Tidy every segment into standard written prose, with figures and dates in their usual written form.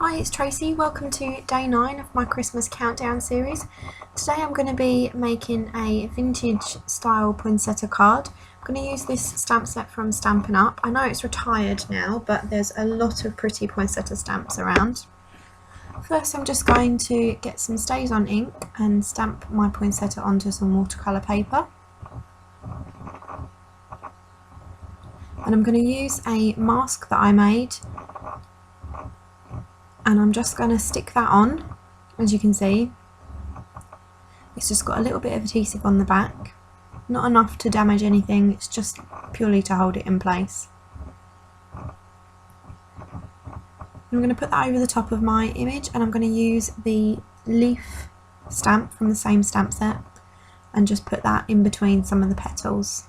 Hi, it's Tracy. Welcome to day 9 of my Christmas countdown series. Today I'm going to be making a vintage style poinsettia card. I'm going to use this stamp set from Stampin' Up. I know it's retired now, but there's a lot of pretty poinsettia stamps around. First I'm just going to get some Stays On ink and stamp my poinsettia onto some watercolour paper. And I'm going to use a mask that I made, and I'm just going to stick that on. As you can see, it's just got a little bit of adhesive on the back, not enough to damage anything, it's just purely to hold it in place. I'm going to put that over the top of my image, and I'm going to use the leaf stamp from the same stamp set and just put that in between some of the petals.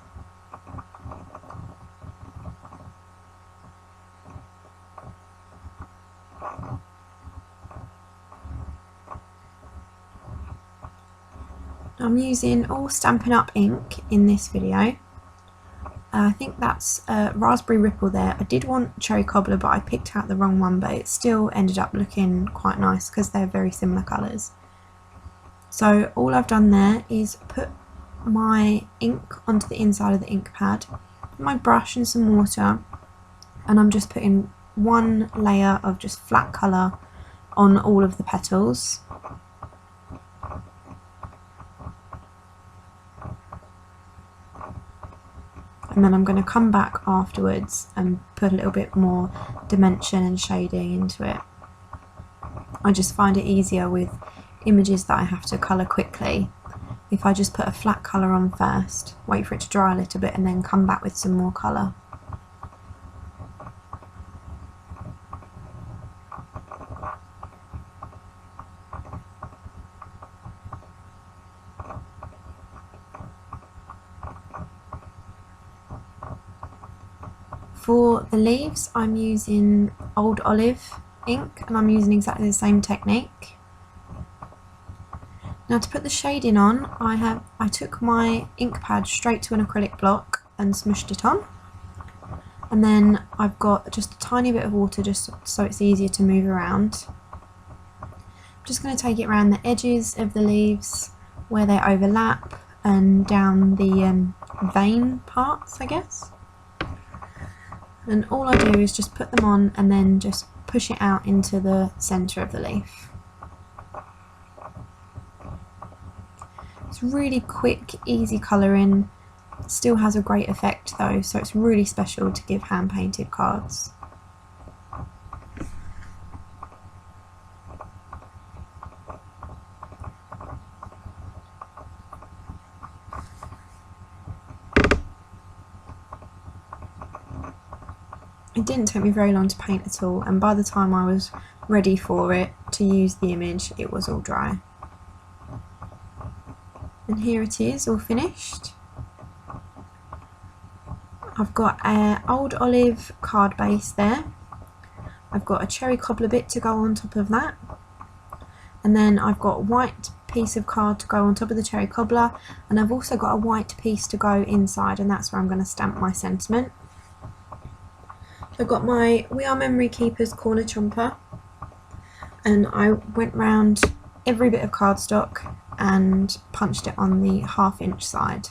I'm using all Stampin' Up ink in this video. I think that's Raspberry Ripple there. I did want Cherry Cobbler, but I picked out the wrong one, but it still ended up looking quite nice because they're very similar colours. So all I've done there is put my ink onto the inside of the ink pad, my brush and some water, and I'm just putting one layer of just flat colour on all of the petals. And then I'm going to come back afterwards and put a little bit more dimension and shading into it. I just find it easier with images that I have to colour quickly if I just put a flat colour on first, wait for it to dry a little bit, and then come back with some more colour. For the leaves, I'm using Old Olive ink, and I'm using exactly the same technique. Now to put the shading on, I took my ink pad straight to an acrylic block and smushed it on. And then I've got just a tiny bit of water just so it's easier to move around. I'm just going to take it around the edges of the leaves where they overlap and down the vein parts, I guess. And all I do is just put them on and then just push it out into the centre of the leaf. It's really quick, easy colouring, still has a great effect though, so it's really special to give hand painted cards. It didn't take me very long to paint at all, and by the time I was ready for it to use the image, it was all dry. And here it is, all finished. I've got an Old Olive card base there. I've got a Cherry Cobbler bit to go on top of that. And then I've got a white piece of card to go on top of the Cherry Cobbler, and I've also got a white piece to go inside, and that's where I'm going to stamp my sentiment. I've got my We Are Memory Keepers corner chomper, and I went round every bit of cardstock and punched it on the 1/2 inch side.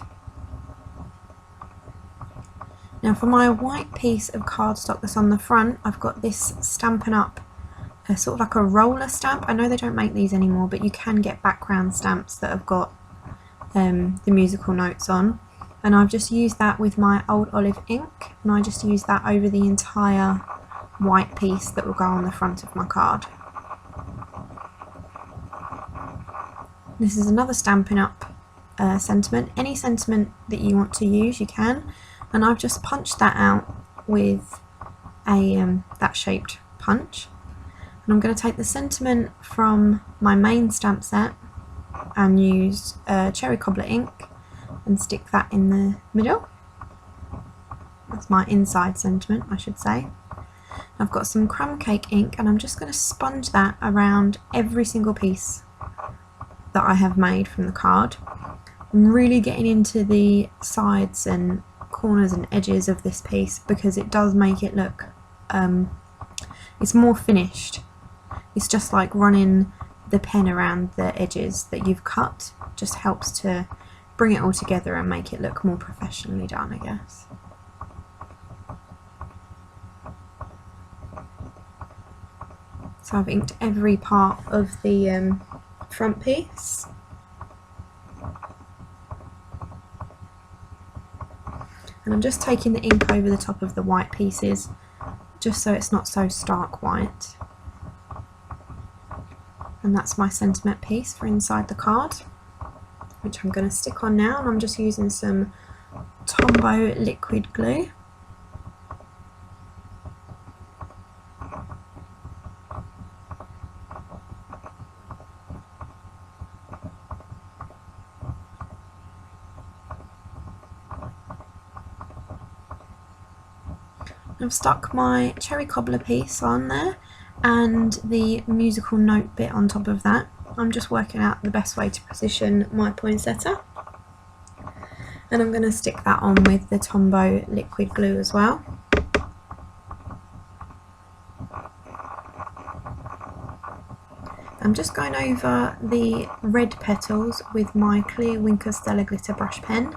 Now for my white piece of cardstock that's on the front, I've got this Stampin' Up, sort of like a roller stamp. I know they don't make these anymore, but you can get background stamps that have got the musical notes on. And I've just used that with my Old Olive ink, and I just use that over the entire white piece that will go on the front of my card. This is another Stampin' Up sentiment. Any sentiment that you want to use, you can. And I've just punched that out with a that shaped punch. And I'm going to take the sentiment from my main stamp set and use Cherry Cobbler ink and stick that in the middle. That's my inside sentiment, I should say. I've got some crumb cake ink, and I'm just going to sponge that around every single piece that I have made from the card. I'm really getting into the sides and corners and edges of this piece because it does make it look, it's more finished. It's just like running the pen around the edges that you've cut, just helps to bring it all together and make it look more professionally done, I guess. So I've inked every part of the front piece. And I'm just taking the ink over the top of the white pieces, just so it's not so stark white. And that's my sentiment piece for inside the card, which I'm going to stick on now, and I'm just using some Tombow liquid glue. I've stuck my cherry cobbler piece on there and the musical note bit on top of that. I'm just working out the best way to position my poinsettia, and I'm going to stick that on with the Tombow liquid glue as well. I'm just going over the red petals with my clear Wink Stella glitter brush pen.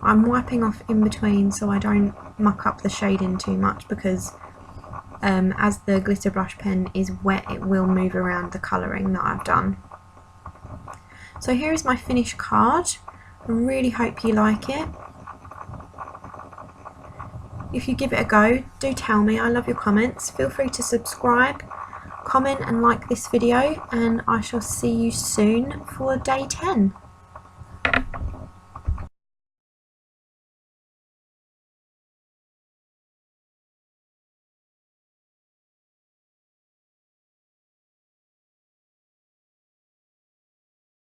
I'm wiping off in between so I don't muck up the shading too much, because as the glitter brush pen is wet, it will move around the colouring that I've done. So here is my finished card. I really hope you like it. If you give it a go, do tell me. I love your comments. Feel free to subscribe, comment and like this video, and I shall see you soon for day 10.